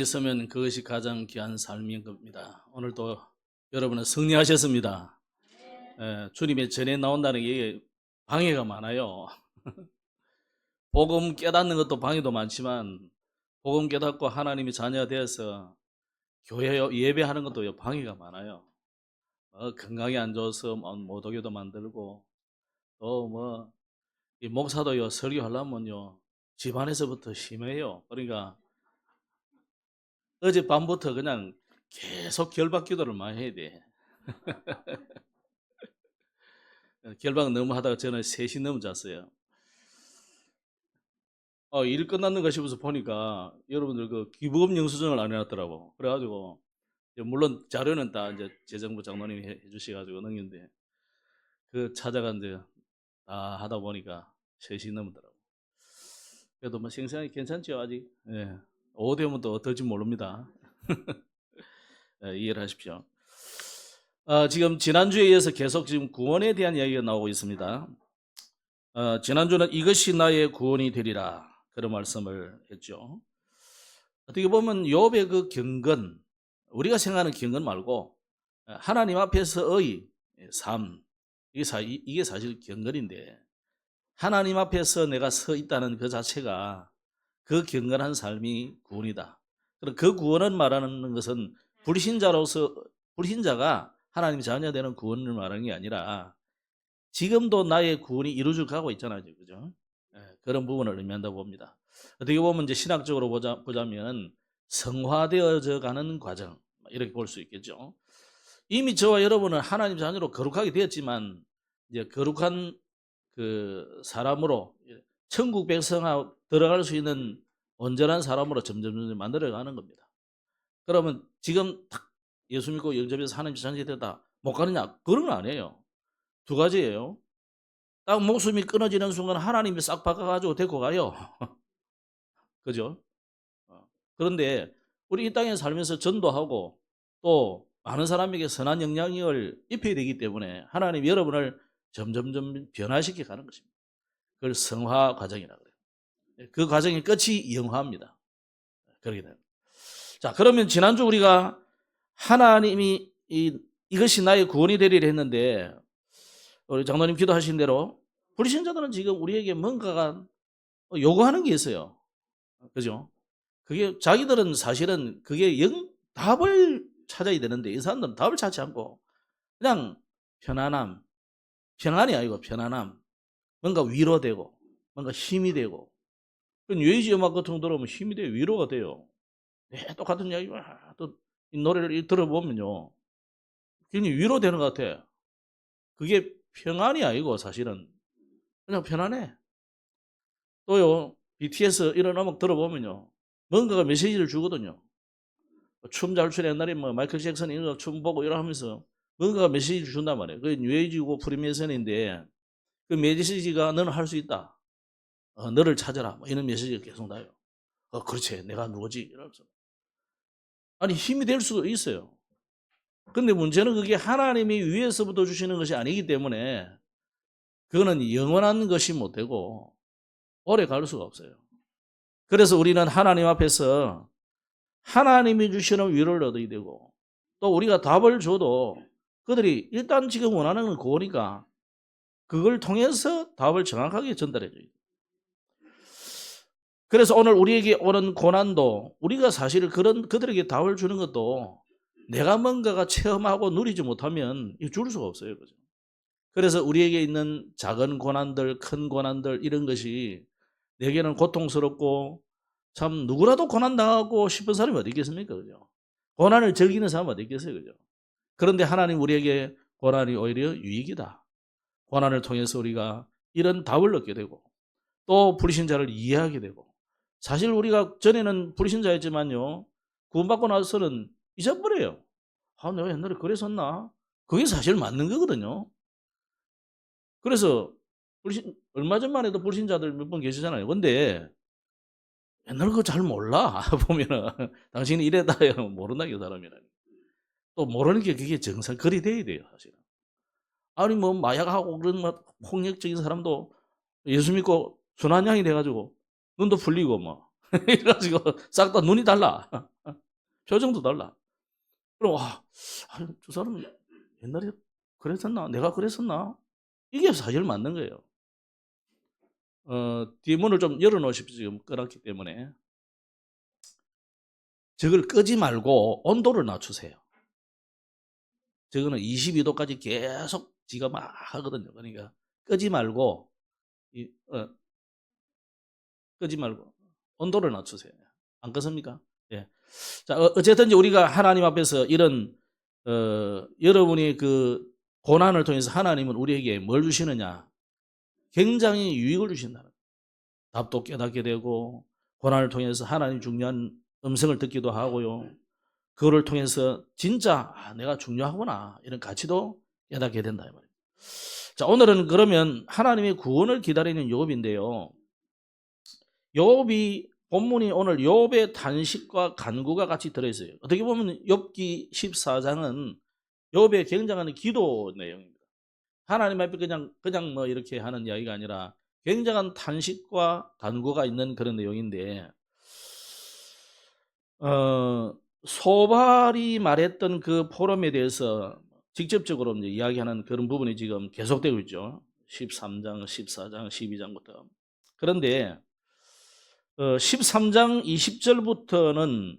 있으면 그것이 가장 귀한 삶인 겁니다. 오늘도 여러분은 승리하셨습니다. 주님의 전에 나온다는 게 방해가 많아요. 복음 깨닫는 것도 방해도 많지만 복음 깨닫고 하나님의 자녀가 되어서 교회 예배하는 것도 방해가 많아요. 건강이 안 좋아서 못 오게도 만들고 또 이 목사도요 설교하려면요 집안에서부터 심해요. 그러니까 어젯밤부터 그냥 계속 결박 기도를 많이 해야 돼. 결박 너무 하다가 저는 3시 넘어 잤어요. 일 끝났는 거 싶어서 보니까 여러분들 그 기부금 영수증을 안 해놨더라고. 그래가지고 물론 자료는 다 이제 재정부 장로님이 해주셔가지고 넘겼는데 그 찾아가 이제 다 하다 보니까 3시 넘더라고. 그래도 뭐 생생하게 괜찮죠 아직. 예. 오후 되면 또 어떨지 모릅니다. 이해를 하십시오. 지금 지난주에 이어서 계속 지금 구원에 대한 이야기가 나오고 있습니다. 지난주는 이것이 나의 구원이 되리라 그런 말씀을 했죠. 어떻게 보면 욥의 그 경건, 우리가 생각하는 경건 말고 하나님 앞에서의 삶, 이게 사실 경건인데 하나님 앞에서 내가 서 있다는 그 자체가 그 경건한 삶이 구원이다. 그 구원을 말하는 것은 불신자가 하나님 자녀 되는 구원을 말하는 게 아니라 지금도 나의 구원이 이루어져 가고 있잖아요. 그죠? 그런 부분을 의미한다고 봅니다. 어떻게 보면 이제 신학적으로 보자면 성화되어져 가는 과정, 이렇게 볼 수 있겠죠. 이미 저와 여러분은 하나님 자녀로 거룩하게 되었지만, 이제 거룩한 그 사람으로 천국 백성하고 들어갈 수 있는 온전한 사람으로 점점 만들어 가는 겁니다. 그러면 지금 딱 예수 믿고 영접해서 하나님 자녀 되다 못 가느냐? 그런 건 아니에요. 두 가지예요. 딱 목숨이 끊어지는 순간 하나님이 싹 바꿔가지고 데리고 가요. 그죠? 그런데 우리 이 땅에 살면서 전도하고 또 많은 사람에게 선한 영향력을 입혀야 되기 때문에 하나님이 여러분을 점점점 변화시켜 가는 것입니다. 그걸 성화 과정이라고 해요. 그 과정의 끝이 영화입니다. 그렇게 됩니다. 자, 그러면 지난주 우리가 하나님이 이것이 나의 구원이 되리라 했는데 우리 장로님 기도하신 대로 불신자들은 지금 우리에게 뭔가가 요구하는 게 있어요. 그죠? 그게 자기들은 사실은 그게 답을 찾아야 되는데 이 사람들은 답을 찾지 않고 그냥 편안함, 평안이 아니고 편안함, 뭔가 위로되고 뭔가 힘이 되고 유해지 음악 같은 거 들어보면 힘이 돼요. 위로가 돼요. 똑같은 이야기 또 이 노래를 들어보면요 굉장히 위로되는 것 같아. 그게 평안이 아니고 사실은 그냥 편안해. 또요 BTS 이런 음악 들어보면요 뭔가가 메시지를 주거든요. 춤 잘 추는 옛날에 마이클 잭슨 이런 춤 보고 이러면서 뭔가가 메시지를 준단 말이에요. 그게 뉴에이지고 프리메이슨인데 그 메시지가 너는 할 수 있다. 너를 찾아라. 이런 메시지가 계속 나요. 그렇지. 내가 누구지? 이러면서. 아니 힘이 될 수도 있어요. 근데 문제는 그게 하나님이 위에서부터 주시는 것이 아니기 때문에 그거는 영원한 것이 못 되고 오래 갈 수가 없어요. 그래서 우리는 하나님 앞에서 하나님이 주시는 위로를 얻어야 되고 또 우리가 답을 줘도 그들이 일단 지금 원하는 건 그거니까 그걸 통해서 답을 정확하게 전달해 줘야 돼요. 그래서 오늘 우리에게 오는 고난도 우리가 사실 그들에게 답을 주는 것도 내가 뭔가가 체험하고 누리지 못하면 줄 수가 없어요. 그죠? 그래서 우리에게 있는 작은 고난들, 큰 고난들 이런 것이 내게는 고통스럽고 참 누구라도 고난당하고 싶은 사람이 어디 있겠습니까? 그죠? 고난을 즐기는 사람은 어디 있겠어요? 그죠? 그런데 하나님 우리에게 고난이 오히려 유익이다. 고난을 통해서 우리가 이런 답을 얻게 되고 또 불신자를 이해하게 되고 사실 우리가 전에는 불신자였지만요. 구원받고 나서는 잊어버려요. 내가 옛날에 그랬었나? 그게 사실 맞는 거거든요. 그래서 얼마 전만 해도 불신자들 몇 분 계시잖아요. 근데 옛날 그거 잘 몰라. 보면은 당신이 이래다 모른다 이 사람이라니. 또 모르는 게 그게 정상 그리 돼야 돼요, 사실은. 아니 마약하고 그런 폭력적인 사람도 예수 믿고 순한 양이 돼가지고 눈도 풀리고 이래가지고 싹 다 눈이 달라. 표정도 달라. 그럼 와, 저 사람 옛날에 그랬었나? 내가 그랬었나? 이게 사실 맞는 거예요. 뒷문을 좀 열어놓으십시오. 지금 꺼놨기 때문에. 저걸 끄지 말고 온도를 낮추세요. 저거는 22도까지 계속 지가 막 하거든요. 그러니까 끄지 말고 끄지 말고 온도를 낮추세요. 안 껐습니까? 예. 자, 어쨌든 이제 우리가 하나님 앞에서 이런 여러분이 그 고난을 통해서 하나님은 우리에게 뭘 주시느냐? 굉장히 유익을 주신다는 거예요. 답도 깨닫게 되고 고난을 통해서 하나님 중요한 음성을 듣기도 하고요. 그거를 통해서 진짜 내가 중요하구나 이런 가치도 깨닫게 된다 이 말이에요. 자, 오늘은 그러면 하나님의 구원을 기다리는 욥인데요. 욥이 본문이 오늘 욥의 단식과 간구가 같이 들어있어요. 어떻게 보면 욥기 14장은 욥의 굉장한 기도 내용입니다. 하나님 앞에 그냥 뭐 이렇게 하는 이야기가 아니라 굉장한 탄식과 간구가 있는 그런 내용인데, 소발이 말했던 그 포럼에 대해서 직접적으로 이제 이야기하는 그런 부분이 지금 계속되고 있죠. 13장, 14장, 12장부터. 그런데 13장 20절부터는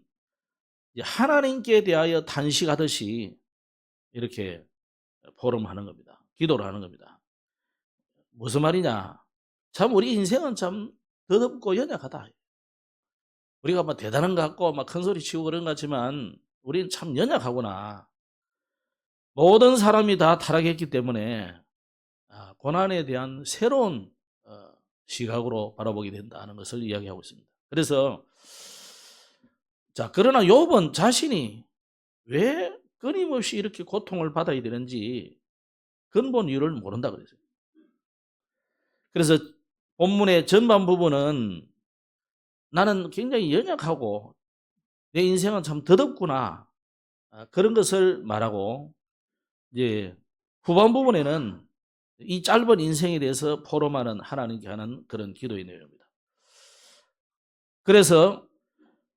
하나님께 대하여 단식하듯이 이렇게 포럼하는 겁니다. 기도를 하는 겁니다. 무슨 말이냐? 참 우리 인생은 참 더덥고 연약하다. 우리가 뭐 대단한 것 같고 막 큰 소리 치고 그런 것 같지만 우리는 참 연약하구나. 모든 사람이 다 타락했기 때문에 고난에 대한 새로운 시각으로 바라보게 된다는 것을 이야기하고 있습니다. 그래서 자, 그러나 욥은 자신이 왜 끊임없이 이렇게 고통을 받아야 되는지 근본 이유를 모른다 그랬어요. 그래서 본문의 전반 부분은 나는 굉장히 연약하고 내 인생은 참 더덥구나 그런 것을 말하고, 이제 후반 부분에는 이 짧은 인생에 대해서 포럼하는 하나님께 하는 그런 기도의 내용입니다. 그래서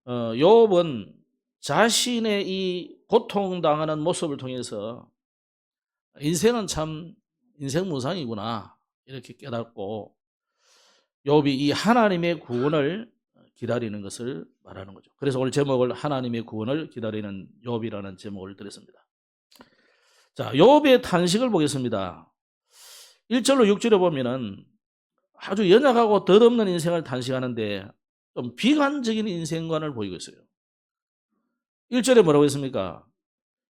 욥은 자신의 이 고통당하는 모습을 통해서 인생은 참 인생 무상이구나 이렇게 깨닫고 욥이 이 하나님의 구원을 기다리는 것을 말하는 거죠. 그래서 오늘 제목을 하나님의 구원을 기다리는 욥이라는 제목을 드렸습니다. 자, 욥의 탄식을 보겠습니다. 1절로 6절에 보면은 아주 연약하고 덧없는 인생을 탄식하는데 좀 비관적인 인생관을 보이고 있어요. 1절에 뭐라고 했습니까?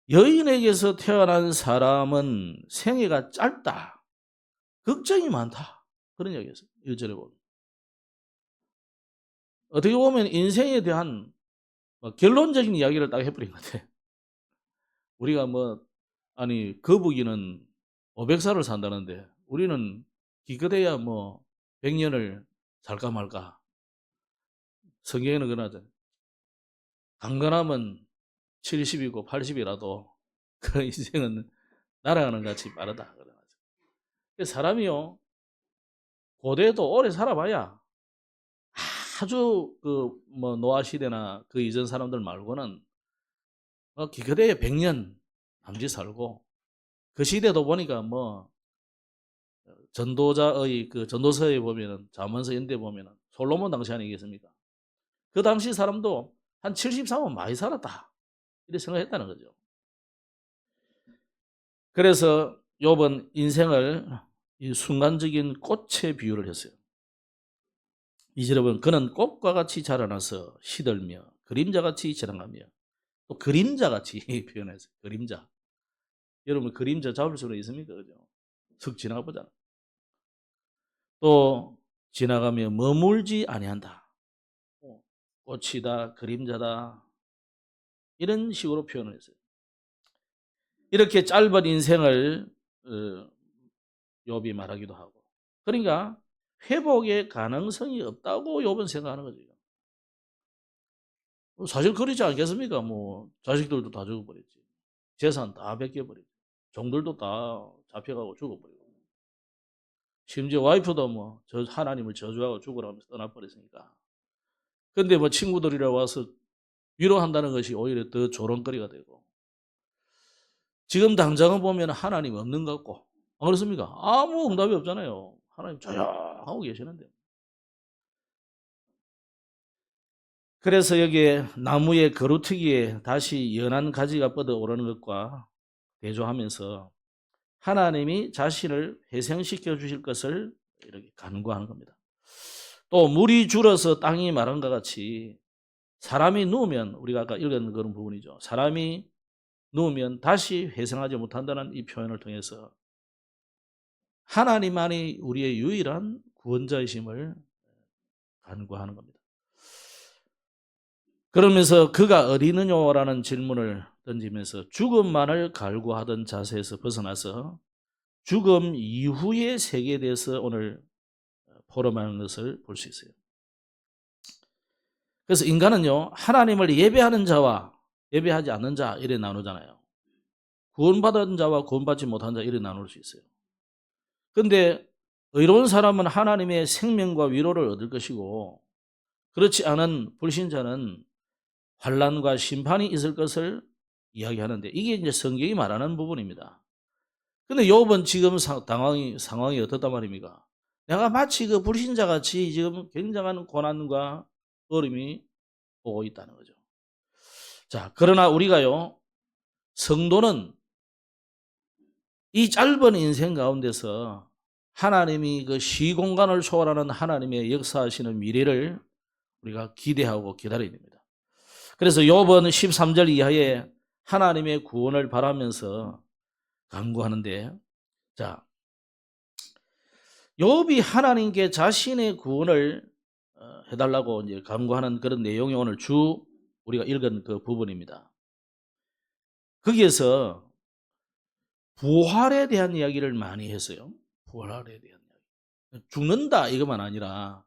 여인에게서 태어난 사람은 생애가 짧다. 걱정이 많다. 그런 이야기였어요. 1절에 보면. 어떻게 보면 인생에 대한 결론적인 이야기를 딱 해버린 것 같아요. 우리가 거북이는 500살을 산다는데 우리는 기껏해야 100년을 살까 말까. 성경에는 그러잖아요. 강건하면 70이고 80이라도 그 인생은 날아가는 같이 빠르다. 사람이요, 고대도 오래 살아봐야 아주 노아 시대나 그 이전 사람들 말고는 기껏해야 100년 남짓 살고, 그 시대도 보니까 전도자의 그 전도서에 보면은 잠언서 연대 보면은 솔로몬 당시 아니겠습니까? 그 당시 사람도 한 73은 많이 살았다 이렇게 생각했다는 거죠. 그래서 욥은 인생을 이 순간적인 꽃에 비유를 했어요. 이절에 보면 그는 꽃과 같이 자라나서 시들며 그림자같이 자라나며, 또 그림자같이 표현했어요. 그림자. 여러분 그림자 잡을 수는 있습니까? 그죠? 슥 지나가 보잖아. 또 지나가며 머물지 아니한다. 꽃이다, 그림자다, 이런 식으로 표현을 했어요. 이렇게 짧은 인생을 욥이 말하기도 하고, 그러니까 회복의 가능성이 없다고 욥은 생각하는 거죠. 사실 그렇지 않겠습니까? 자식들도 다 죽어버렸지, 재산 다 뺏겨버렸지, 종들도 다 잡혀가고 죽어버리고, 심지어 와이프도 하나님을 저주하고 죽으라면서 떠나버렸으니까. 근데 친구들이라 와서 위로한다는 것이 오히려 더 조롱거리가 되고, 지금 당장은 보면 하나님 없는 것 같고, 안 그렇습니까? 아무 응답이 없잖아요. 하나님 조용하고 계시는데. 그래서 여기에 나무의 거루트기에 다시 연한 가지가 뻗어오르는 것과 대조하면서 하나님이 자신을 회생시켜 주실 것을 이렇게 간구하는 겁니다. 또 물이 줄어서 땅이 마른 것 같이 사람이 누우면, 우리가 아까 읽은 그런 부분이죠. 사람이 누우면 다시 회생하지 못한다는 이 표현을 통해서 하나님만이 우리의 유일한 구원자이심을 간구하는 겁니다. 그러면서 그가 어디 있느냐라는 질문을 던지면서 죽음만을 갈구하던 자세에서 벗어나서 죽음 이후의 세계에 대해서 오늘 포럼하는 것을 볼 수 있어요. 그래서 인간은요, 하나님을 예배하는 자와 예배하지 않는 자 이래 나누잖아요. 구원받은 자와 구원받지 못한 자 이래 나눌 수 있어요. 그런데 의로운 사람은 하나님의 생명과 위로를 얻을 것이고, 그렇지 않은 불신자는 환난과 심판이 있을 것을 이야기하는데, 이게 이제 성경이 말하는 부분입니다. 근데 욥은 지금 상황이 어떻단 말입니까? 내가 마치 그 불신자같이 지금 굉장한 고난과 어려움이 오고 있다는 거죠. 자, 그러나 우리가요, 성도는 이 짧은 인생 가운데서 하나님이 그 시공간을 초월하는 하나님의 역사하시는 미래를 우리가 기대하고 기다려야 됩니다. 그래서 욥은 13절 이하에 하나님의 구원을 바라면서 간구하는데, 자, 욥이 하나님께 자신의 구원을 해달라고 이제 간구하는 그런 내용이 오늘 우리가 읽은 그 부분입니다. 거기에서 부활에 대한 이야기를 많이 했어요. 부활에 대한 이야기. 죽는다 이것만 아니라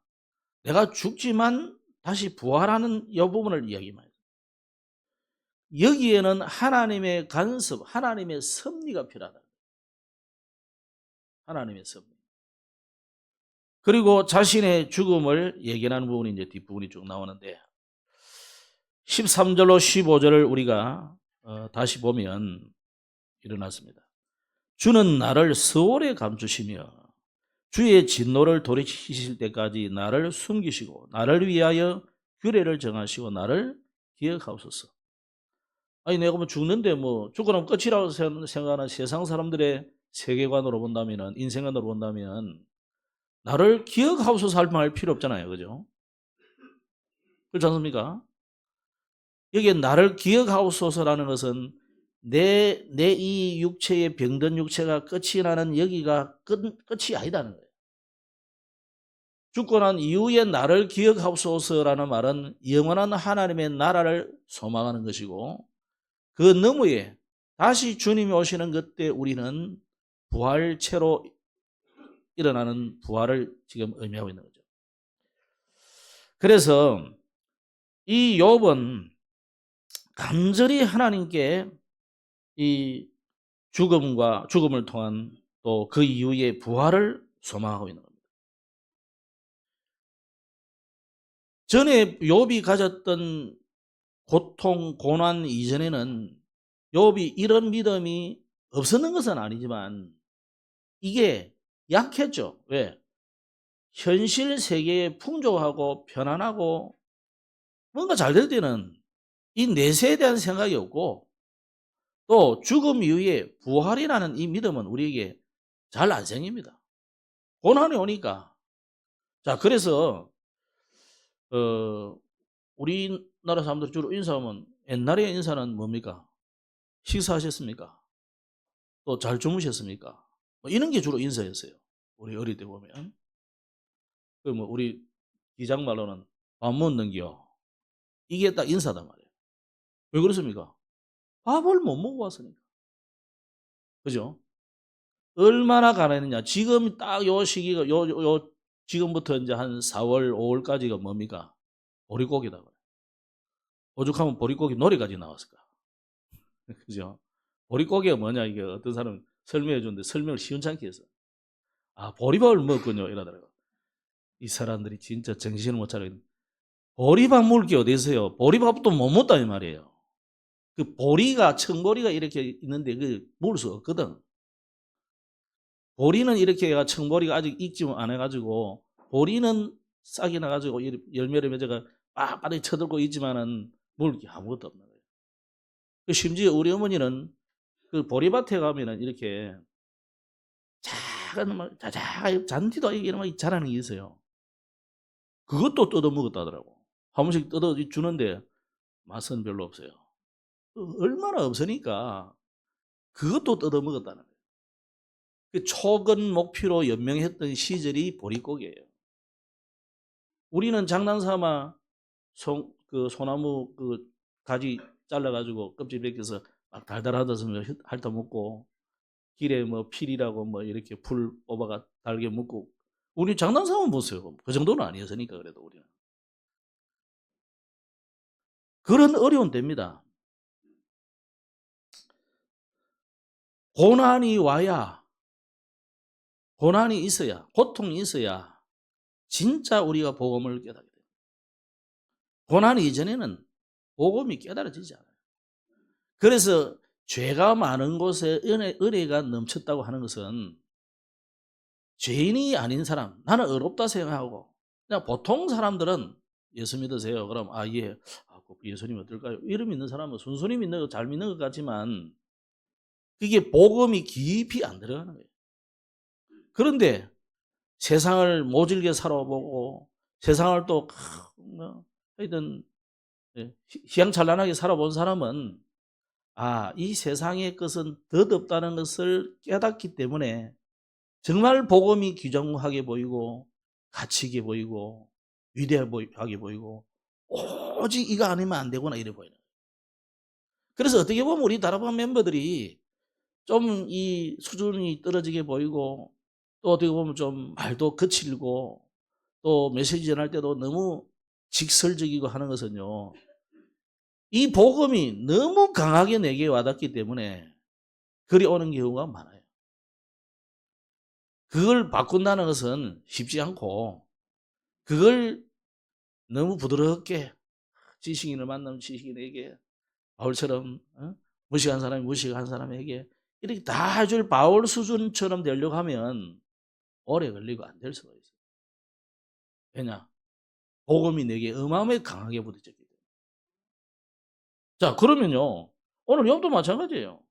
내가 죽지만 다시 부활하는 이 부분을 이야기합니다. 여기에는 하나님의 간섭, 하나님의 섭리가 필요하다. 하나님의 섭리. 그리고 자신의 죽음을 예견하는 부분이 이제 뒷부분이 쭉 나오는데, 13절로 15절을 우리가 다시 보면 일어났습니다. 주는 나를 스올에 감추시며 주의 진노를 돌이키실 때까지 나를 숨기시고 나를 위하여 규례를 정하시고 나를 기억하옵소서. 아니 내가 뭐 죽는데 뭐 죽고 나면 끝이라고 생각하는 세상 사람들의 세계관으로 본다면, 인생관으로 본다면 나를 기억하옵소서 할 말 필요 없잖아요. 그죠? 그렇지 않습니까? 여기에 나를 기억하옵소서라는 것은 내 이 육체의 병든 육체가 끝이 나는 여기가 끝이 아니다는 거예요. 죽고 난 이후에 나를 기억하옵소서라는 말은 영원한 하나님의 나라를 소망하는 것이고, 그 너머에 다시 주님이 오시는 그때 우리는 부활체로 일어나는 부활을 지금 의미하고 있는 거죠. 그래서 이 욥은 간절히 하나님께 이 죽음을 통한 또 그 이후의 부활을 소망하고 있는 겁니다. 전에 욥이 가졌던 고통, 고난 이전에는 욥이 이런 믿음이 없었는 것은 아니지만 이게 약했죠. 왜? 현실 세계에 풍족하고 편안하고 뭔가 잘 될 때는 이 내세에 대한 생각이 없고, 또 죽음 이후에 부활이라는 이 믿음은 우리에게 잘 안 생깁니다. 고난이 오니까. 자, 그래서 우리나라 사람들 주로 인사하면 옛날의 인사는 뭡니까? 식사하셨습니까? 또 잘 주무셨습니까? 뭐 이런 게 주로 인사였어요. 우리 어릴 때 보면. 그 뭐 우리 기장 말로는 밥 먹는겨. 이게 딱 인사단 말이에요. 왜 그렇습니까? 밥을 못 먹고 왔으니까. 그죠? 얼마나 가난했냐. 지금 딱 요 시기가 지금부터 이제 한 4월, 5월까지가 뭡니까? 보릿고기다. 오죽하면 보릿고기 노래까지 나왔을까? 그죠? 보릿고기가 뭐냐, 이게 어떤 사람 설명해 줬는데 설명을 시원찮게 해서. 아, 보리밥을 먹었군요. 이러더라고. 이 사람들이 진짜 정신을 못 차리고. 보리밥 먹을 게 어디 있어요? 보리밥도 못 먹다 이 말이에요. 그 보리가 청보리가 이렇게 있는데 그 먹을 수 없거든. 보리는 이렇게 청보리가 아직 익지 안 해가지고 보리는 싹이 나가지고 열매를 맺어가 빳빳하게 쳐들고 있지만은 먹을 게 아무것도 없는 거예요. 심지어 우리 어머니는 그 보리밭에 가면은 이렇게 작은 막 자작하게 잔디도 이런 막 자라는 게 있어요. 그것도 뜯어 먹었다더라고. 한 번씩 뜯어 주는데 맛은 별로 없어요. 얼마나 없으니까 그것도 뜯어 먹었다는 거예요. 그 촉은 목피로 연명했던 시절이 보릿고개예요. 우리는 장난삼아 그 소나무 그 가지 잘라가지고 껍질 벗겨서 막 달달하다서 핥아 먹고 길에 뭐 필이라고 뭐 이렇게 풀 뽑아가 달게 먹고 우리 장난삼아 보세요. 그 정도는 아니었으니까 그래도 우리는 그런 어려운 때입니다. 고난이 와야 고난이 있어야 고통이 있어야 진짜 우리가 복음을 깨닫게 돼요. 고난이 이전에는 복음이 깨달아지지 않아요. 그래서 죄가 많은 곳에 은혜가 넘쳤다고 하는 것은 죄인이 아닌 사람, 나는 어렵다 생각하고 그냥 보통 사람들은 예수 믿으세요. 그럼 예, 예수님 어떨까요? 이름 믿는 사람은 순순히 믿는 거 잘 믿는 것 같지만 그게 복음이 깊이 안 들어가는 거예요. 그런데 세상을 모질게 살아보고 세상을 또 하여튼 희양찬란하게 살아본 사람은 이 세상의 것은 덧없다는 것을 깨닫기 때문에 정말 복음이 귀중하게 보이고 가치 있게 보이고 위대하게 보이고 오직 이거 아니면 안 되구나 이래 보이는 거예요. 그래서 어떻게 보면 우리 다락방 멤버들이 좀 이 수준이 떨어지게 보이고 또 어떻게 보면 좀 말도 거칠고 또 메시지 전할 때도 너무 직설적이고 하는 것은요. 이 복음이 너무 강하게 내게 와닿기 때문에 그리 오는 경우가 많아요. 그걸 바꾼다는 것은 쉽지 않고 그걸 너무 부드럽게 지식인을 만나면 지식인에게 바울처럼 무식한 사람이 무식한 사람에게 이렇게 다 해줄 바울 수준처럼 되려고 하면 오래 걸리고 안 될 수가 있어요. 왜냐? 복음이 내게 어마어마하게 강하게 부딪혔기 때문에. 자, 그러면요. 오늘 욥도 마찬가지예요.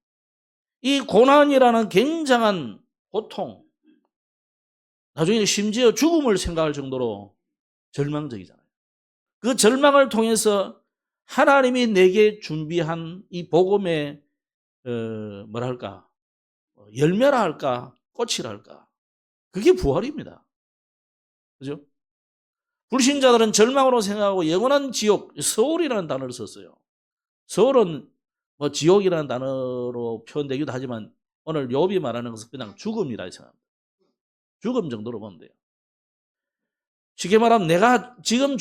이 고난이라는 굉장한 고통, 나중에 심지어 죽음을 생각할 정도로 절망적이잖아요. 그 절망을 통해서 하나님이 내게 준비한 이 복음의 뭐랄까 열매라 할까 꽃이라 할까 그게 부활입니다. 그죠? 불신자들은 절망으로 생각하고 영원한 지옥, 서울이라는 단어를 썼어요. 서울은 뭐 지옥이라는 단어로 표현되기도 하지만 오늘 욥이 말하는 것은 그냥 죽음이라 생각합니다. 죽음 정도로 보면 돼요. 쉽게 말하면 내가 지금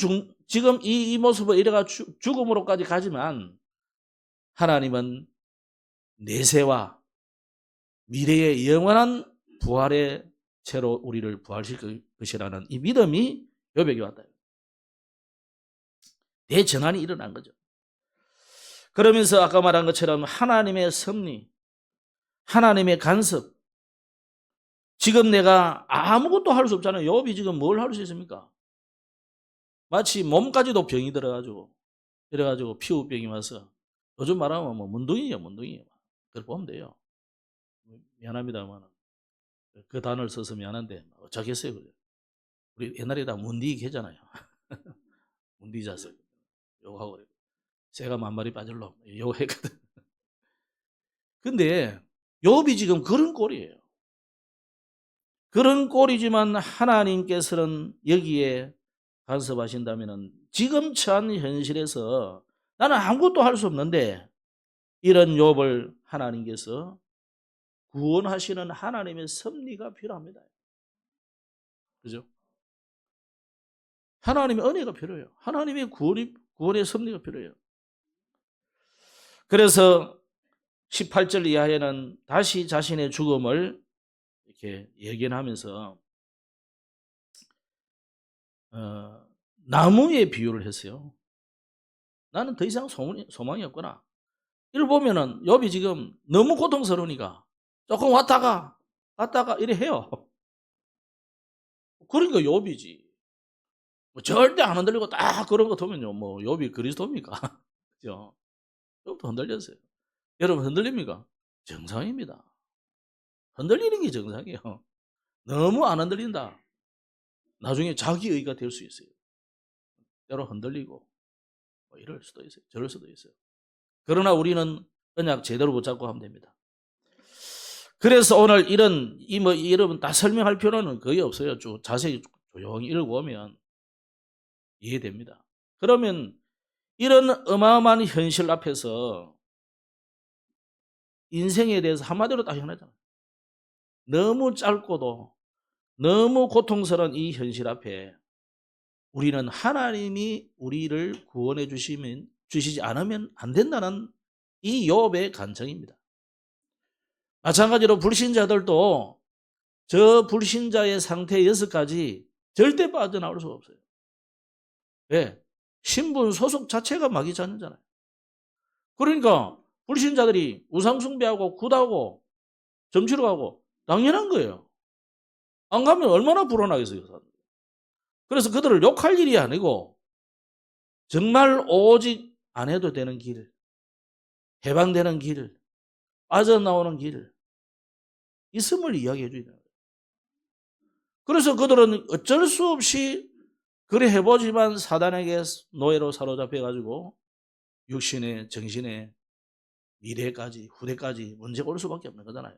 이 모습을 이래가 죽음으로까지 가지만 하나님은 내세와 미래의 영원한 부활의 채로 우리를 부활시킬 것이라는 이 믿음이 욥에게 왔다. 대전환이 일어난 거죠. 그러면서 아까 말한 것처럼 하나님의 섭리, 하나님의 간섭, 지금 내가 아무것도 할 수 없잖아요. 욥이 지금 뭘 할 수 있습니까? 마치 몸까지도 병이 들어가지고 이래가지고 피부병이 와서 요즘 말하면 뭐 문둥이에요. 그걸 보면 돼요. 미안합니다만 그 단어를 써서 미안한데 어쩌겠어요. 우리 옛날에 다 문디기 했잖아요. 문디 자석 요거 하고 새가 만마리 빠질러 요거 했거든. 근데 욥이 지금 그런 꼴이에요. 그런 꼴이지만 하나님께서는 여기에 간섭하신다면 지금 처한 현실에서 나는 아무것도 할 수 없는데 이런 욥을 하나님께서 구원하시는 하나님의 섭리가 필요합니다. 그죠? 하나님의 은혜가 필요해요. 하나님의 구원의 섭리가 필요해요. 그래서 18절 이하에는 다시 자신의 죽음을 이렇게 예견하면서 나무에 비유를 했어요. 나는 더 이상 소망이 없구나. 이를 보면은 욥이 지금 너무 고통스러우니까 조금 왔다가 이래 해요. 그러니까 욥이지. 뭐 절대 안 흔들리고 딱 그런 거 보면요. 뭐 욥이 그리스도입니까? 그죠? 욥도 흔들렸어요. 여러분 흔들립니까? 정상입니다. 흔들리는 게 정상이에요. 너무 안 흔들린다. 나중에 자기의가 될 수 있어요. 때로 흔들리고 뭐 이럴 수도 있어요. 저럴 수도 있어요. 그러나 우리는 언약 제대로 붙잡고 하면 됩니다. 그래서 오늘 여러분 다 설명할 필요는 거의 없어요. 쭉 자세히 조용히 읽어보면 이해됩니다. 그러면 이런 어마어마한 현실 앞에서 인생에 대해서 한마디로 딱 현하잖아요. 너무 짧고도 너무 고통스러운 이 현실 앞에 우리는 하나님이 우리를 구원해 주시지 않으면 안 된다는 이 욥의 간청입니다. 마찬가지로 불신자들도 저 불신자의 상태 6가지 절대 빠져나올 수가 없어요. 왜? 신분 소속 자체가 마귀 자녀잖아요. 그러니까 불신자들이 우상숭배하고 굿하고 점치러 가고 당연한 거예요. 안 가면 얼마나 불안하겠어요. 그래서 그들을 욕할 일이 아니고 정말 오직 안 해도 되는 길, 해방되는 길, 빠져나오는 길 있음을 이야기해 줘야 돼요. 그래서 그들은 어쩔 수 없이 그래 해보지만 사단에게 노예로 사로잡혀가지고 육신에 정신에 미래까지 후대까지 문제가 올 수밖에 없는 거잖아요.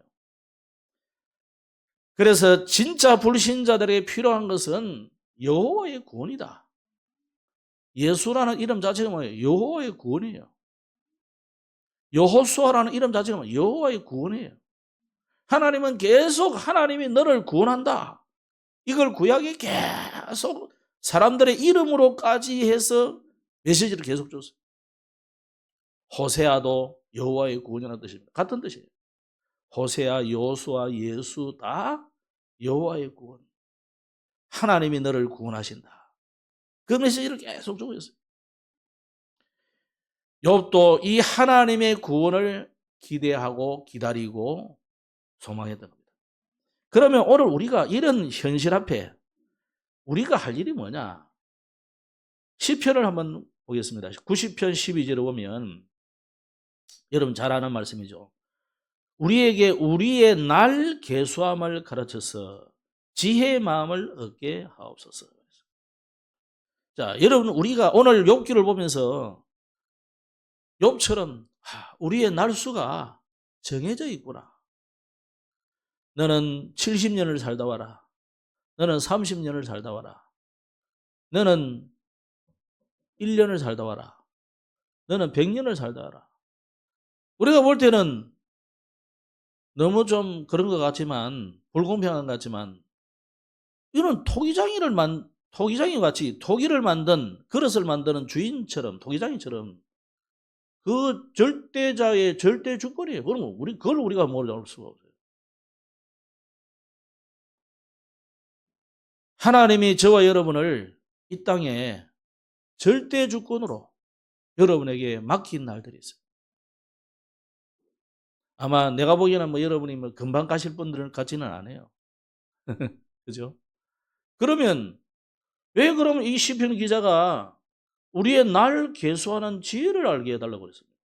그래서 진짜 불신자들에게 필요한 것은 여호와의 구원이다. 예수라는 이름 자체가 뭐예요? 여호와의 구원이에요. 여호수아라는 이름 자체가 뭐예요? 여호와의 구원이에요. 하나님은 계속 하나님이 너를 구원한다. 이걸 구약에 계속 사람들의 이름으로까지 해서 메시지를 계속 줬어요. 호세아도 여호와의 구원이라는 뜻입니다. 같은 뜻이에요. 호세아, 여호수아, 예수 다 여호와의 구원. 하나님이 너를 구원하신다. 그 메시지를 계속 주고 있어요. 욥도 이 하나님의 구원을 기대하고 기다리고 소망했던 겁니다. 그러면 오늘 우리가 이런 현실 앞에 우리가 할 일이 뭐냐? 시편을 한번 보겠습니다. 90편 12절을 보면 여러분 잘 아는 말씀이죠. 우리에게 우리의 날 계수함을 가르쳐서 지혜의 마음을 얻게 하옵소서. 자, 여러분 우리가 오늘 욥기를 보면서 욥처럼 우리의 날수가 정해져 있구나. 너는 70년을 살다 와라. 너는 30년을 살다 와라. 너는 1년을 살다 와라. 너는 100년을 살다 와라. 우리가 볼 때는 너무 좀 그런 것 같지만 불공평한 것 같지만 이런 토기장이 같이 토기를 만든 그릇을 만드는 주인처럼 토기장이처럼 그 절대자의 절대 주권이에요. 그러면 그걸 우리가 모를 수가 없어요. 하나님이 저와 여러분을 이 땅에 절대 주권으로 여러분에게 맡긴 날들이 있어요. 아마 내가 보기에는 여러분이 금방 가실 분들 같지는 않아요. 그죠? 그러면 왜 그러면 이 시편 기자가 우리의 날 계수하는 지혜를 알게 해달라고 그랬습니다.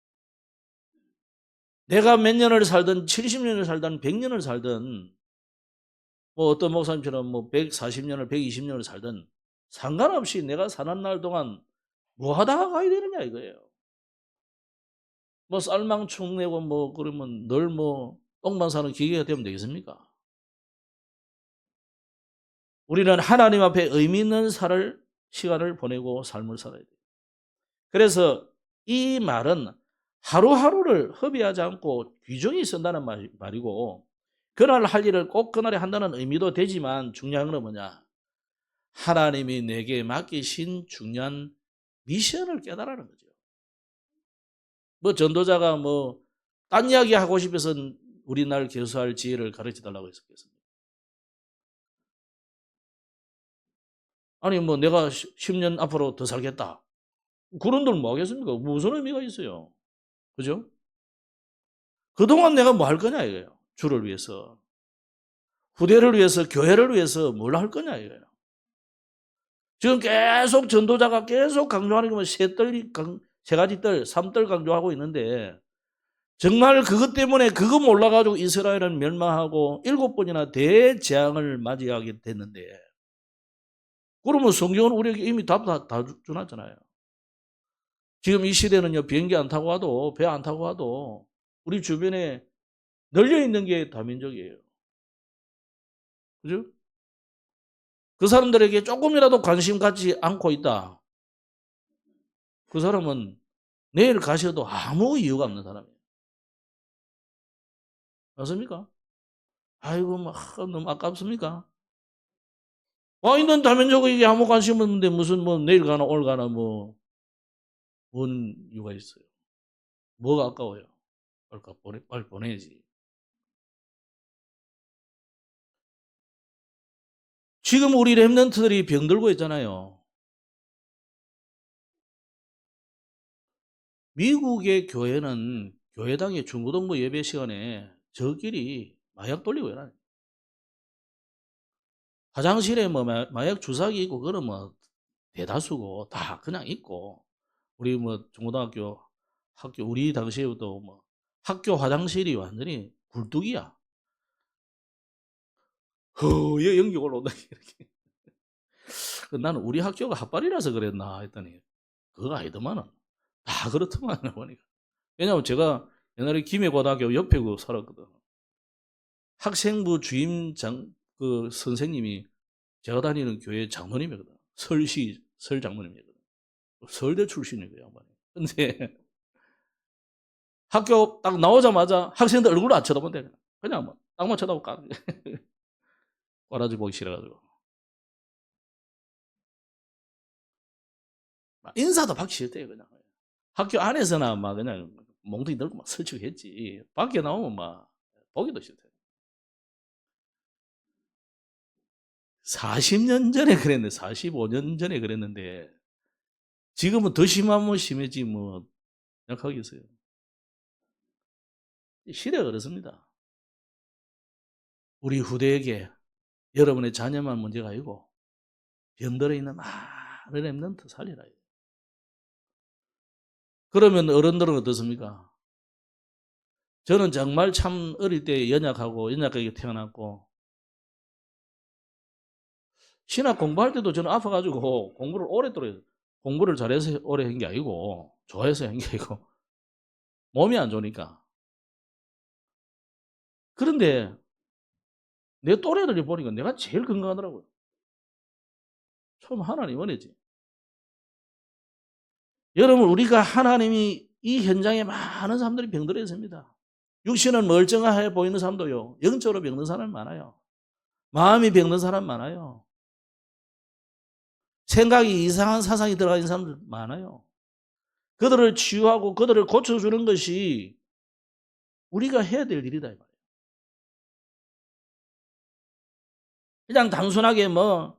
내가 몇 년을 살든 70년을 살든 100년을 살든 어떤 목사님처럼 140년을 120년을 살든 상관없이 내가 사는 날 동안 뭐 하다가 가야 되느냐 이거예요. 쌀망충 내고 그러면 늘 똥만 사는 기계가 되면 되겠습니까? 우리는 하나님 앞에 의미 있는 시간을 보내고 삶을 살아야 돼요. 그래서 이 말은 하루하루를 허비하지 않고 귀중히 쓴다는 말이고 그날 할 일을 꼭 그날에 한다는 의미도 되지만 중요한 건 뭐냐? 하나님이 내게 맡기신 중요한 미션을 깨달으라는 거죠. 전도자가 딴 이야기 하고 싶어서 우리 날 계수할 지혜를 가르쳐 달라고 했었겠습니다. 아니 뭐 내가 10년 앞으로 더 살겠다. 그런 들 뭐 하겠습니까? 무슨 의미가 있어요? 그죠? 그동안 내가 뭐 할 거냐 이거예요. 주를 위해서. 후대를 위해서, 교회를 위해서 뭘 할 거냐 이거예요. 지금 계속 전도자가 계속 강조하는 건 세 가지 뜰, 3뜰 강조하고 있는데 정말 그것 때문에 그거 몰라가지고 이스라엘은 멸망하고 7번이나 대재앙을 맞이하게 됐는데 그러면 성경은 우리에게 이미 답 다 주놨잖아요. 지금 이 시대는요, 비행기 안 타고 와도, 배 안 타고 와도 우리 주변에 널려 있는 게 다민족이에요. 그죠? 그 사람들에게 조금이라도 관심 갖지 않고 있다. 그 사람은 내일 가셔도 아무 이유가 없는 사람이에요. 맞습니까? 아이고, 너무 아깝습니까? 와 있는 다민족에게 아무 관심 없는데 무슨 뭐 내일 가나 오늘 가나 뭐 뭔 이유가 있어요? 뭐가 아까워요? 빨리 보내야지. 지금 우리 랩런트들이 병들고 있잖아요. 미국의 교회는 교회당의 중고등부 예배 시간에 저끼리 마약 돌리고 일어나요. 화장실에 뭐 마약 주사기 있고 그러면 뭐 대다수고 다 그냥 있고 우리 뭐 중고등학교 학교 우리 당시에도 뭐 학교 화장실이 완전히 굴뚝이야. 허여 연기 올라온다 이렇게. 나는 우리 학교가 핫발이라서 그랬나 했더니 그거 아니더만은 다 그렇더만 보니까. 왜냐면 제가 옛날에 김해고등학교 옆에 그 살았거든. 학생부 주임장 그 선생님이 제가 다니는 교회 장로님이거든. 설 장로님이거든. 서울대 출신이고요, 양반이. 근데 학교 딱 나오자마자 학생들 얼굴을 안 쳐다본대. 그냥 뭐 딱만 쳐다보고 꼬라지 보기 싫어가지고. 인사도 받기 싫대요, 그냥. 학교 안에서나 막 그냥 몽둥이 들고 막 설치했지. 밖에 나오면 막 보기도 싫대. 40년 전에 그랬는데, 45년 전에 그랬는데, 지금은 더 심하면 심해지, 뭐, 약하겠어요. 시대가 그렇습니다. 우리 후대에게 여러분의 자녀만 문제가 아니고, 병들어 있는 많은 렘넌트 살리라. 그러면 어른들은 어떻습니까? 저는 정말 참 어릴 때 연약하게 태어났고, 신학 공부할 때도 저는 아파가지고 공부를 잘해서 오래 한 게 아니고, 좋아해서 한 게 아니고, 몸이 안 좋으니까. 그런데 내 또래들이 보니까 내가 제일 건강하더라고요. 처음 하나님 은혜지. 여러분, 우리가 하나님이 이 현장에 많은 사람들이 병들어 있습니다. 육신은 멀쩡해 보이는 사람도요, 영적으로 병든 사람이 많아요. 마음이 병든 사람 많아요. 생각이 이상한 사상이 들어가 있는 사람들 많아요. 그들을 치유하고 그들을 고쳐주는 것이 우리가 해야 될 일이다. 이 말이에요. 그냥 단순하게 뭐,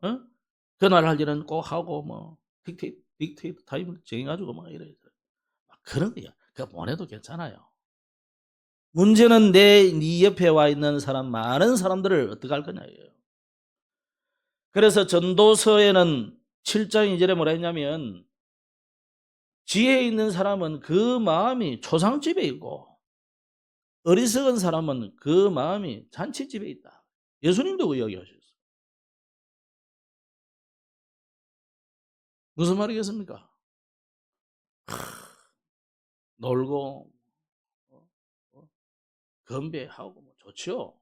그날 할 일은 꼭 하고, 뭐, 딕테이트 타임을 정해가지고 막 이래. 그런 거야. 그거 못 해도 괜찮아요. 문제는 네 옆에 와 있는 많은 사람들을 어떻게 할 거냐예요. 그래서 전도서에는 7장 2절에 뭐라 했냐면, 지혜 있는 사람은 그 마음이 초상집에 있고, 어리석은 사람은 그 마음이 잔치집에 있다. 예수님도 그 이야기하셨어요. 무슨 말이겠습니까? 놀고 건배하고 뭐 좋죠.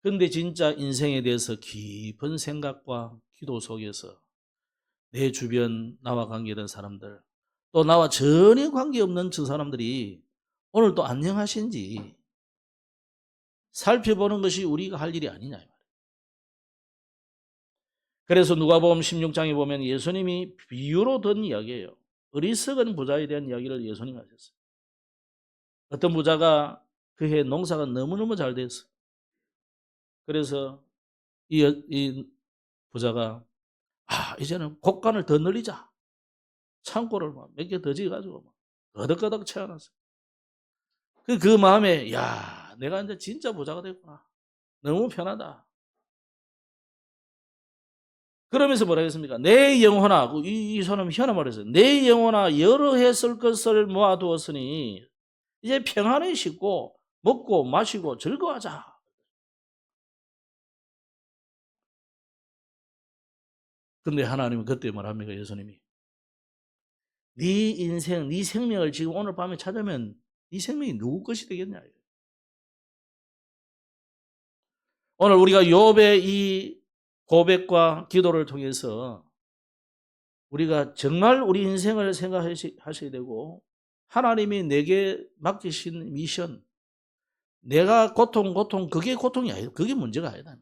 근데 진짜 인생에 대해서 깊은 생각과 기도 속에서 내 주변 나와 관계된 사람들, 또 나와 전혀 관계없는 저 사람들이 오늘 또 안녕하신지 살펴보는 것이 우리가 할 일이 아니냐. 그래서 누가복음 16장에 보면 예수님이 비유로 든 이야기예요. 어리석은 부자에 대한 이야기를 예수님이 하셨어요. 어떤 부자가 그해 농사가 너무너무 잘 됐어. 그래서 이 부자가 이제는 곡간을 더 늘리자. 창고를 몇 개 더 지어가지고 거덕거덕 채워놨어요. 그 마음에 야, 내가 이제 진짜 부자가 됐구나. 너무 편하다. 그러면서 뭐라 했습니까? 내 영혼아, 이 사람 희한한 말을 했어요. 내 영혼아, 여러 해 쓸 것을 모아두었으니 이제 평안히 씻고 먹고 마시고 즐거워하자. 근데 하나님은 그때 말합니까? 예수님이 네 인생, 네 생명을 지금 오늘 밤에 찾으면 네 생명이 누구 것이 되겠냐. 오늘 우리가 욥의 이 고백과 기도를 통해서 우리가 정말 우리 인생을 생각하셔야 되고, 하나님이 내게 맡기신 미션, 내가 고통 그게 고통이 아니다. 그게 문제가 아니다.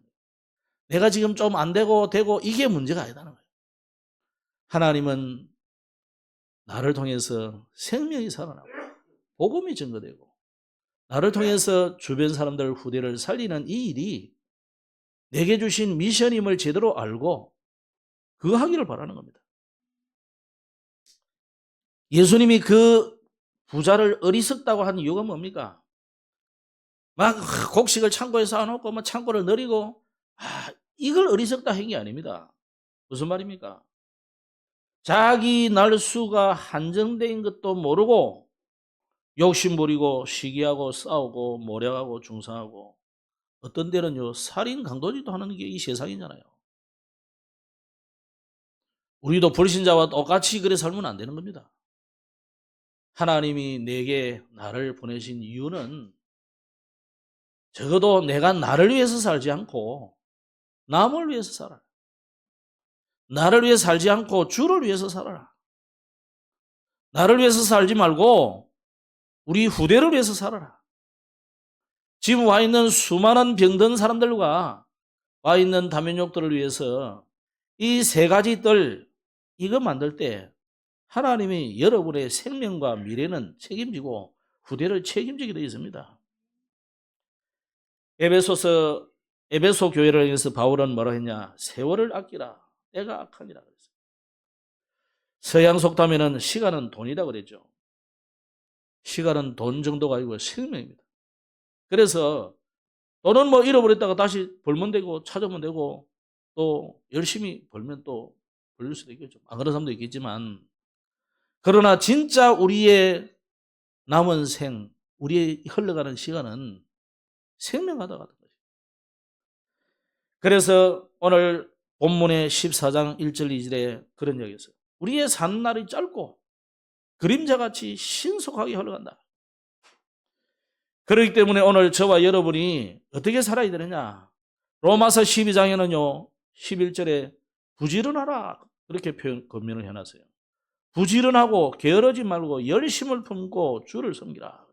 내가 지금 좀 안 되고 이게 문제가 아니다는 거예요. 하나님은 나를 통해서 생명이 살아나고 복음이 증거되고 나를 통해서 주변 사람들 후대를 살리는 이 일이 내게 주신 미션임을 제대로 알고 그거 하기를 바라는 겁니다. 예수님이 그 부자를 어리석다고 한 이유가 뭡니까? 막 곡식을 창고에 쌓아놓고 막 창고를 늘리고 이걸 어리석다 한 게 아닙니다. 무슨 말입니까? 자기 날수가 한정된 것도 모르고 욕심 부리고 시기하고 싸우고 모략하고 중상하고 어떤 데는요 살인 강도질도 하는 게 이 세상이잖아요. 우리도 불신자와 똑같이 그래 살면 안 되는 겁니다. 하나님이 내게 나를 보내신 이유는 적어도 내가 나를 위해서 살지 않고 남을 위해서 살아라. 나를 위해 살지 않고 주를 위해서 살아라. 나를 위해서 살지 말고 우리 후대를 위해서 살아라. 지금 와 있는 수많은 병든 사람들과 와 있는 다면육들을 위해서 이 세 가지 뜰 이거 만들 때 하나님이 여러분의 생명과 미래는 책임지고 후대를 책임지게 되어 있습니다. 에베소 교회를 위해서 바울은 뭐라 했냐? 세월을 아끼라. 때가 악하니라 그랬어요. 서양 속담에는 시간은 돈이다 그랬죠. 시간은 돈 정도가 아니고 생명입니다. 그래서 돈은 뭐 잃어버렸다가 다시 벌면 되고 찾으면 되고 또 열심히 벌면 또 벌릴 수도 있겠죠. 안 그런 사람도 있겠지만, 그러나 진짜 우리의 남은 우리의 흘러가는 시간은 생명하다 같은 거죠. 그래서 오늘 본문의 14장 1절 2절에 그런 이야기가 있어요. 우리의 사는 날이 짧고 그림자같이 신속하게 흘러간다. 그렇기 때문에 오늘 저와 여러분이 어떻게 살아야 되느냐? 로마서 12장에는요 11절에 부지런하라 그렇게 권면을 해놨어요. 부지런하고 게으르지 말고 열심을 품고 주를 섬기라.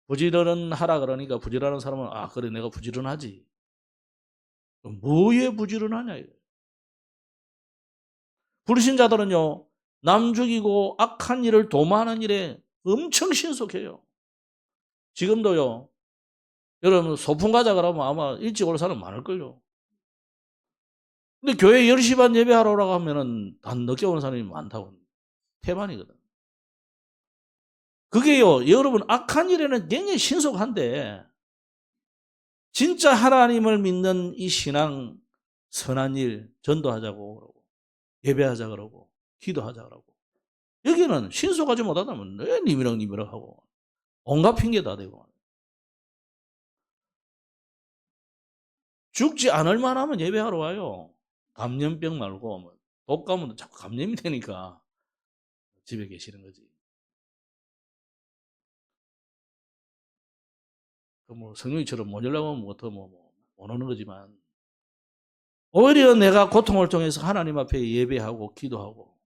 부지런하라 그러니까 부지런한 사람은 그래 내가 부지런하지. 뭐에 부지런하냐 이거예요. 불신자들은요 남 죽이고 악한 일을 도모하는 일에 엄청 신속해요. 지금도요 여러분 소풍 가자 그러면 아마 일찍 올 사람 많을걸요. 근데 교회 10시 반 예배하러 오라고 하면은 단 늦게 오는 사람이 많다고. 태반이거든. 그게요 여러분 악한 일에는 굉장히 신속한데 진짜 하나님을 믿는 이 신앙 선한 일 전도하자고 그러고 예배하자 그러고 기도하자 그러고 여기는 신속하지 못하다면 왜 니미럭 하고 온갖 핑계 다 대고 죽지 않을 만하면 예배하러 와요. 감염병 말고 독감은 자꾸 감염이 되니까 집에 계시는 거지. 뭐 성령이처럼 모자라면 못 오는 거지만 오히려 내가 고통을 통해서 하나님 앞에 예배하고 기도하고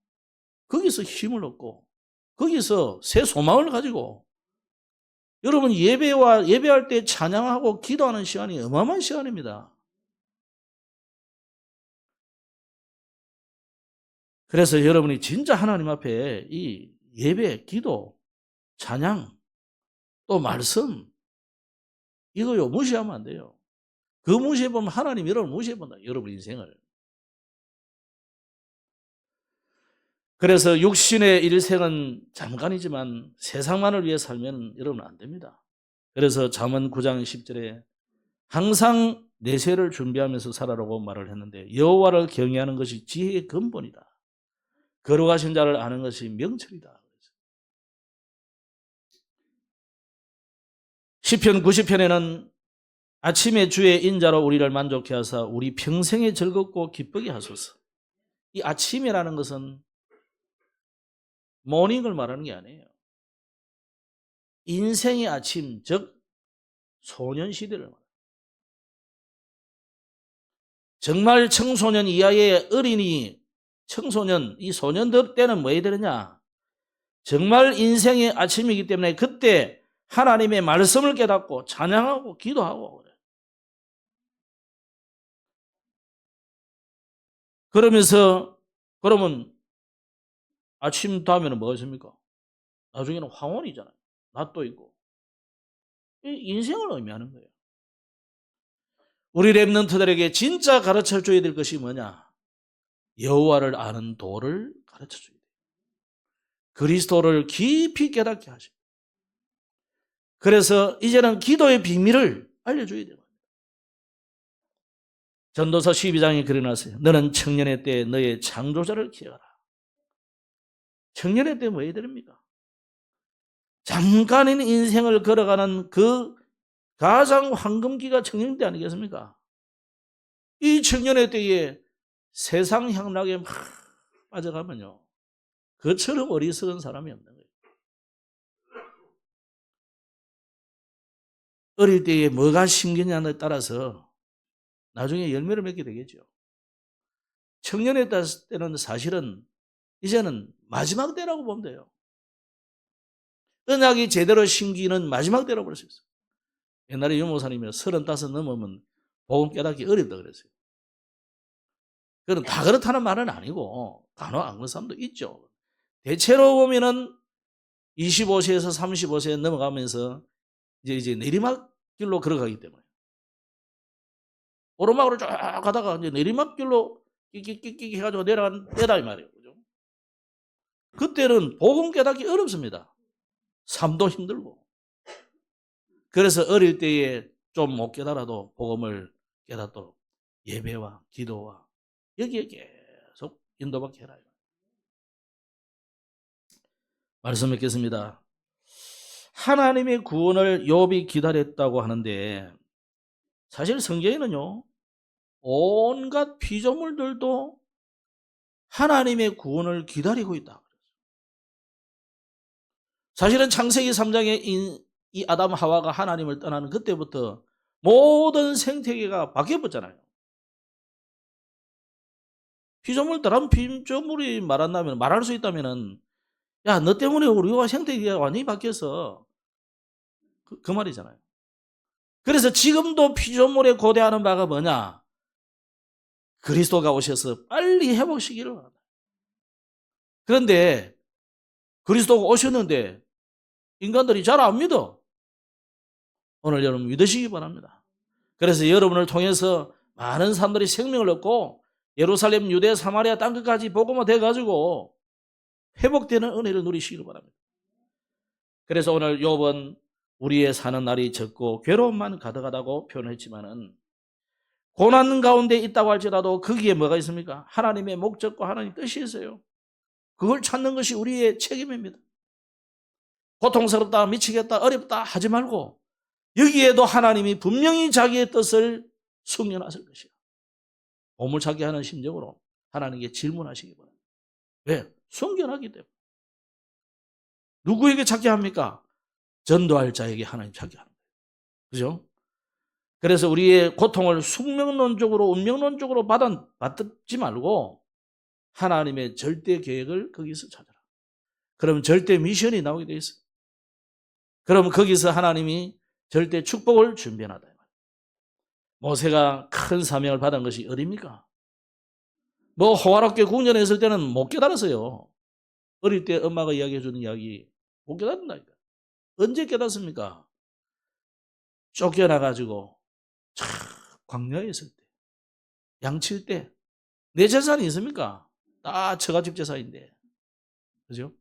거기서 힘을 얻고 거기서 새 소망을 가지고 여러분 예배할 때 찬양하고 기도하는 시간이 어마어마한 시간입니다. 그래서 여러분이 진짜 하나님 앞에 이 예배, 기도, 찬양, 또 말씀 이거요 무시하면 안 돼요. 그 무시해보면 하나님 여러분을 무시해본다. 여러분 인생을. 그래서 육신의 일생은 잠깐이지만 세상만을 위해 살면 여러분 안 됩니다. 그래서 잠언 9장 10절에 항상 내세를 준비하면서 살아라고 말을 했는데 여호와를 경외하는 것이 지혜의 근본이다. 거룩하신 자를 아는 것이 명철이다. 시편 90편에는 아침에 주의 인자로 우리를 만족케 하사 우리 평생에 즐겁고 기쁘게 하소서. 이 아침이라는 것은 모닝을 말하는 게 아니에요. 인생의 아침, 즉 소년시대를 말합니다. 정말 청소년 이하의 어린이, 청소년, 이 소년들 때는 뭐 해야 되느냐? 정말 인생의 아침이기 때문에 그때 하나님의 말씀을 깨닫고 찬양하고 기도하고 그래요. 그러면서 그러면 아침 다음에는 뭐가 있습니까? 나중에는 황혼이잖아요. 낮도 있고. 인생을 의미하는 거예요. 우리 랩런트들에게 진짜 가르쳐 줘야 될 것이 뭐냐? 여호와를 아는 도를 가르쳐 줘야 돼요. 그리스도를 깊이 깨닫게 하시고. 그래서 이제는 기도의 비밀을 알려줘야 돼요. 전도서 12장에 그려놨어요. 너는 청년의 때에 너의 창조자를 기억하라. 청년의 때 뭐 해야 됩니까? 잠깐인 인생을 걸어가는 그 가장 황금기가 청년 때 아니겠습니까? 이 청년의 때에 세상 향락에 막 빠져가면요. 그처럼 어리석은 사람이 없는 거예요. 어릴 때에 뭐가 심기냐에 따라서 나중에 열매를 맺게 되겠죠. 청년의 때는 사실은 이제는 마지막 때라고 보면 돼요. 언약이 제대로 심기는 마지막 때라고 볼 수 있어요. 옛날에 유목사님이 35 넘으면 복음 깨닫기 어렵다 그랬어요. 그건 다 그렇다는 말은 아니고 간혹 안 그런 사람도 있죠. 대체로 보면은 25세에서 35세 넘어가면서 이제 내리막길로 걸어가기 때문에 오르막으로 쭉 가다가 이제 내리막길로 끽끽끽 해가지고 내려간 때다 이 말이에요. 그죠? 그때는 복음 깨닫기 어렵습니다. 삶도 힘들고. 그래서 어릴 때에 좀 못 깨달아도 복음을 깨닫도록 예배와 기도와 여기에 계속 인도받게 해라. 말씀 맺겠습니다. 하나님의 구원을 욥이 기다렸다고 하는데 사실 성경에는요. 온갖 피조물들도 하나님의 구원을 기다리고 있다. 사실은 창세기 3장에 이 아담 하와가 하나님을 떠나는 그때부터 모든 생태계가 바뀌어버렸잖아요. 피조물들, 피조물이 말한다면, 말할 수 있다면은, 야, 너 때문에 우리와 생태계가 완전히 바뀌어서, 그 말이잖아요. 그래서 지금도 피조물에 고대하는 바가 뭐냐? 그리스도가 오셔서 빨리 회복시키기를 바랍니다. 그런데 그리스도가 오셨는데 인간들이 잘 안 믿어. 오늘 여러분 믿으시기 바랍니다. 그래서 여러분을 통해서 많은 사람들이 생명을 얻고 예루살렘, 유대, 사마리아 땅끝까지 복음화 돼가지고 회복되는 은혜를 누리시기를 바랍니다. 그래서 오늘 욥은 우리의 사는 날이 적고 괴로움만 가득하다고 표현했지만은 고난 가운데 있다고 할지라도 거기에 뭐가 있습니까? 하나님의 목적과 하나님의 뜻이 있어요. 그걸 찾는 것이 우리의 책임입니다. 고통스럽다, 미치겠다, 어렵다 하지 말고 여기에도 하나님이 분명히 자기의 뜻을 숙련하실 것이야. 보물찾기 하는 심정으로 하나님께 질문하시기 바랍니다. 왜? 숙련하기 때문에. 누구에게 찾게 합니까? 전도할 자에게 하나님 찾게 하는 거예요. 그죠? 그래서 우리의 고통을 숙명론적으로 운명론적으로 받지 말고 하나님의 절대 계획을 거기서 찾아라. 그럼 절대 미션이 나오게 돼 있어요. 그럼 거기서 하나님이 절대 축복을 준비해놨다. 모세가 큰 사명을 받은 것이 어디입니까? 뭐 호화롭게 궁전에 있을 때는 못 깨달았어요. 어릴 때 엄마가 이야기해 주는 이야기 못 깨닫는다니까. 언제 깨닫습니까? 쫓겨나가지고 광야에 있을 때, 양칠 때. 내 재산이 있습니까? 다 처가집 재산인데 그죠?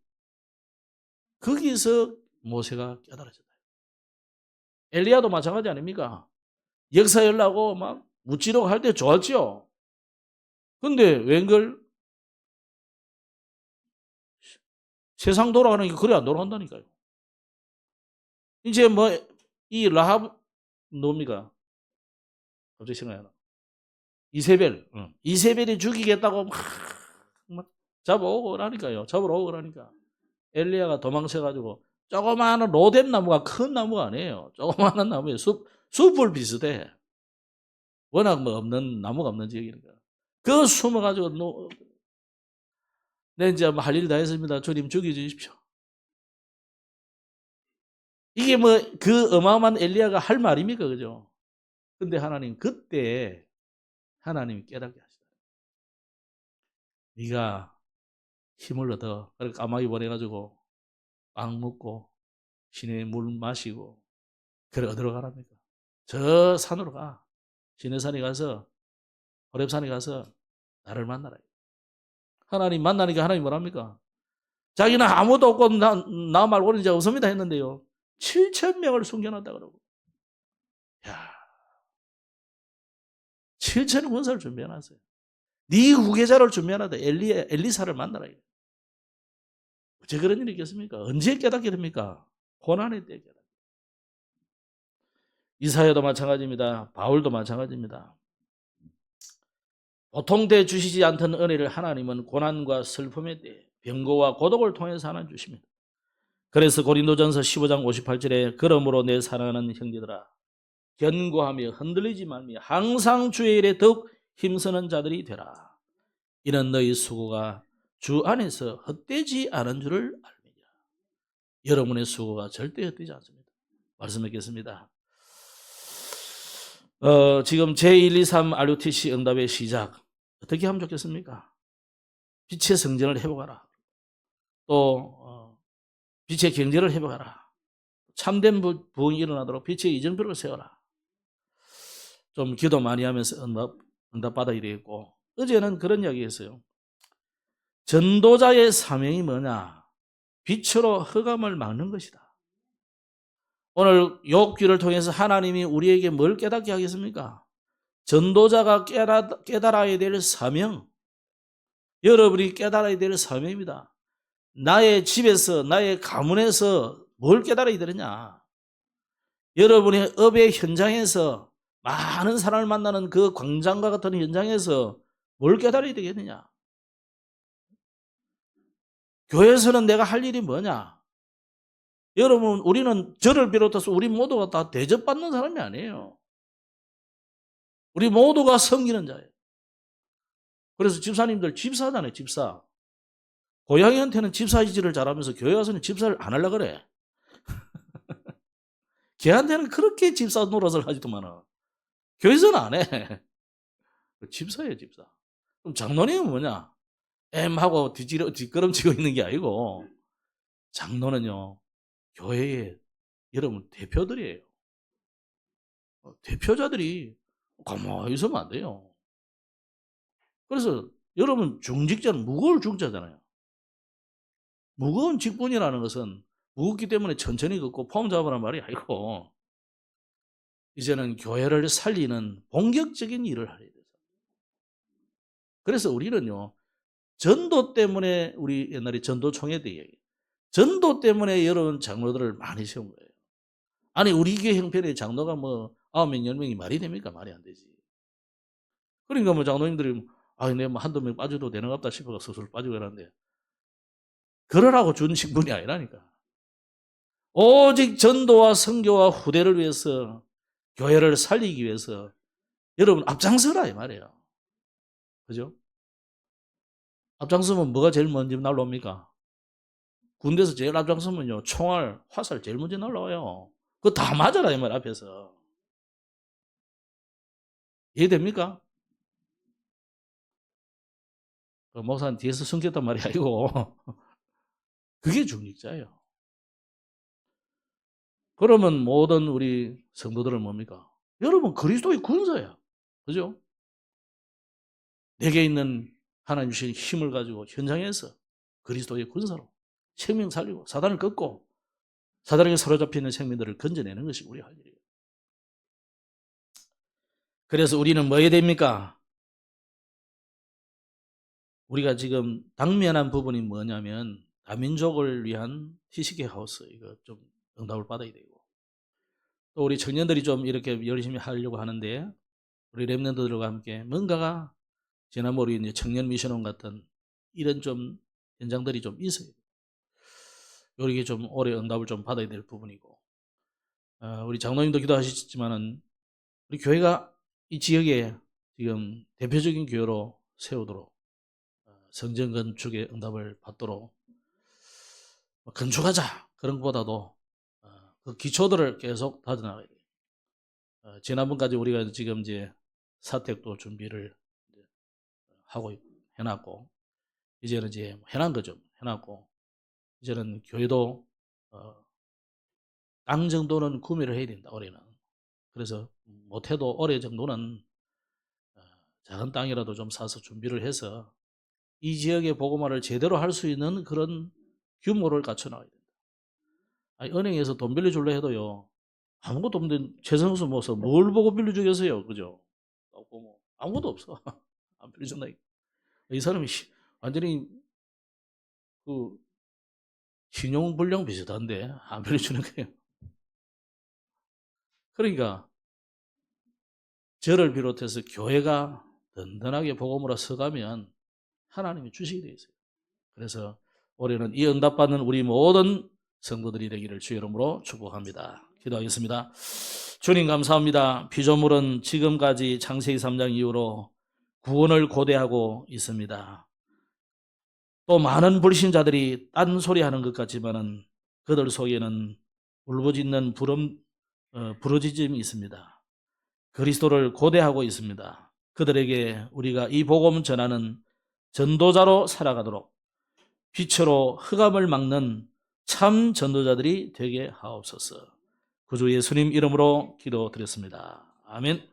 거기서 모세가 깨달아졌다. 엘리야도 마찬가지 아닙니까? 역사 열라고 막 무찌르고 할 때 좋았죠. 근데 웬걸 세상 돌아가는 게 그래 안 돌아간다니까요. 이제 뭐 이 라합 뭡니까? 갑자기 생각이 나. 이세벨. 이세벨이 죽이겠다고 막 잡아오고 그러니까요. 잡으러 오고 그러니까. 엘리야가 도망쳐가지고 조그마한 로뎀 나무가 큰 나무가 아니에요. 조그마한 나무에 숲을 비슷해. 워낙 뭐 없는 나무가 없는 지역이니까. 그 숨어가지고 네 이제 뭐 할 일 다 했습니다. 주님 죽여주십시오. 이게 뭐 그 어마어마한 엘리야가 할 말입니까, 그죠? 근데 하나님 그때 하나님이 깨닫게 하시다. 네가 힘을 얻어. 그래 까마귀 보내가지고 빵 먹고 시내 물 마시고 그래 어디로 가랍니까? 저 산으로 가. 시내산에 가서 호렙산에 가서 나를 만나라. 하나님 만나니까 하나님 뭐랍니까? 자기는 아무도 없고 나 말고는 이제 없습니다 했는데요. 7,000명을 숨겨놨다 그러고. 야, 7,000 군사를 준비해놨어요. 네 후계자를 준비해놨다. 엘리사를 만나라. 어째 그런 일이 있겠습니까? 언제 깨닫게 됩니까? 고난의 때 깨닫게. 이사야도 마찬가지입니다. 바울도 마찬가지입니다. 보통 때 주시지 않던 은혜를 하나님은 고난과 슬픔의 때, 병고와 고독을 통해서 하나 주십니다. 그래서 고린도전서 15장 58절에 그러므로 내 사랑하는 형제들아 견고하며 흔들리지 말며 항상 주의 일에 더욱 힘쓰는 자들이 되라. 이는 너희 수고가 주 안에서 헛되지 않은 줄을 알미라. 여러분의 수고가 절대 헛되지 않습니다. 말씀 뵙겠습니다. 지금 제123 RUTC 응답의 시작 어떻게 하면 좋겠습니까? 빛의 성전을 회복하라. 또 빛의 경제를 회복하라. 참된 부흥이 일어나도록 빛의 이정표를 세워라. 좀 기도 많이 하면서 응답 받아야 되겠고, 어제는 그런 이야기 했어요. 전도자의 사명이 뭐냐? 빛으로 흑암을 막는 것이다. 오늘 욥기를 통해서 하나님이 우리에게 뭘 깨닫게 하겠습니까? 전도자가 깨달아야 될 사명, 여러분이 깨달아야 될 사명입니다. 나의 집에서, 나의 가문에서 뭘 깨달아야 되느냐? 여러분의 업의 현장에서 많은 사람을 만나는 그 광장과 같은 현장에서 뭘 깨달아야 되겠느냐? 교회에서는 내가 할 일이 뭐냐? 여러분, 우리는 저를 비롯해서 우리 모두가 다 대접받는 사람이 아니에요. 우리 모두가 섬기는 자예요. 그래서 집사님들 집사잖아요, 집사. 고양이한테는 집사이지를 잘하면서 교회 와서는 집사를 안 하려고 그래. 걔한테는 그렇게 집사 노릇을 하지도만은 교회에서는 안 해. 집사예요, 집사. 그럼 장로님은 뭐냐? 하고 뒷걸음치고 있는 게 아니고, 장로는요, 교회의 여러분 대표들이에요. 대표자들이 가만히 있으면 안 돼요. 그래서 여러분 중직자는 무거울 중자잖아요. 무거운 직분이라는 것은 무겁기 때문에 천천히 걷고 폼 잡으란 말이 아니고, 이제는 교회를 살리는 본격적인 일을 하야 돼요. 그래서 우리는요, 전도 때문에, 우리 옛날에 전도총회 때 얘기, 전도 때문에 여러분 장로들을 많이 세운 거예요. 아니 우리 교회 형편에 장로가 뭐 9명 10명이 말이 됩니까? 말이 안 되지. 그러니까 뭐 장로님들이 내가 뭐 한두 명 빠져도 되는 것 같다 싶어서 스스로 빠지고 이러는데, 그러라고 준 직분이 아니라니까. 오직 전도와 선교와 후대를 위해서, 교회를 살리기 위해서 여러분 앞장서라 이 말이에요. 그죠? 앞장서면 뭐가 제일 먼저 날라옵니까? 군대에서 제일 앞장서면요, 총알, 화살 제일 먼저 날라와요. 그거 다 맞아라 이 말 앞에서. 이해됩니까? 그 목사님 뒤에서 숨겼단 말이 아니고 그게 중직자예요. 그러면 모든 우리 성도들은 뭡니까? 여러분 그리스도의 군사야. 그죠? 내게 있는 하나님 주신 힘을 가지고 현장에서 그리스도의 군사로 생명 살리고 사단을 꺾고 사단에게 사로잡혀 있는 생명들을 건져내는 것이 우리 할 일이에요. 그래서 우리는 뭐 해야 됩니까? 우리가 지금 당면한 부분이 뭐냐면 다민족을 위한 TCK 하우스 이거 좀 응답을 받아야 되고, 또 우리 청년들이 좀 이렇게 열심히 하려고 하는데 우리 랩런더들과 함께 뭔가가 지난번에 이제 청년 미션홈 같은 이런 좀 현장들이 좀 있어요. 이게 좀 올해 응답을 좀 받아야 될 부분이고, 우리 장로님도 기도하셨지만은 우리 교회가 이 지역에 지금 대표적인 교회로 세우도록 성전 건축의 응답을 받도록 건축하자 그런 것보다도 그 기초들을 계속 다져나가야 돼요. 지난번까지 우리가 지금 이제 사택도 준비를 하고 해놨고, 이제는 이제 해놓은 거죠. 해놨고, 이제는 교회도 땅 정도는 구매를 해야 된다, 올해는. 그래서 못해도 올해 정도는 작은 땅이라도 좀 사서 준비를 해서 이 지역의 복음화를 제대로 할 수 있는 그런 규모를 갖춰놔야 된다. 아니, 은행에서 돈 빌려줄래 해도요, 아무것도 없는데 최성수 모서 뭘 보고 빌려주겠어요, 그죠? 없고 뭐 아무것도 없어. 안 빌려준다. 이 사람이 완전히 그 신용불량 비슷한데 안 빌려주는 거예요. 그러니까 저를 비롯해서 교회가 든든하게 복음으로 서가면 하나님이 주시게 되어 있어요. 그래서 올해는 이 응답받는 우리 모든 성도들이 되기를 주의 이름으로 축복합니다. 기도하겠습니다. 주님 감사합니다. 피조물은 지금까지 창세기 3장 이후로 구원을 고대하고 있습니다. 또 많은 불신자들이 딴소리하는 것 같지만은 그들 속에는 울부짖는 부르짖음이 있습니다. 그리스도를 고대하고 있습니다. 그들에게 우리가 이 복음 전하는 전도자로 살아가도록 빛으로 흑암을 막는 참 전도자들이 되게 하옵소서. 구주 예수님 이름으로 기도드렸습니다. 아멘.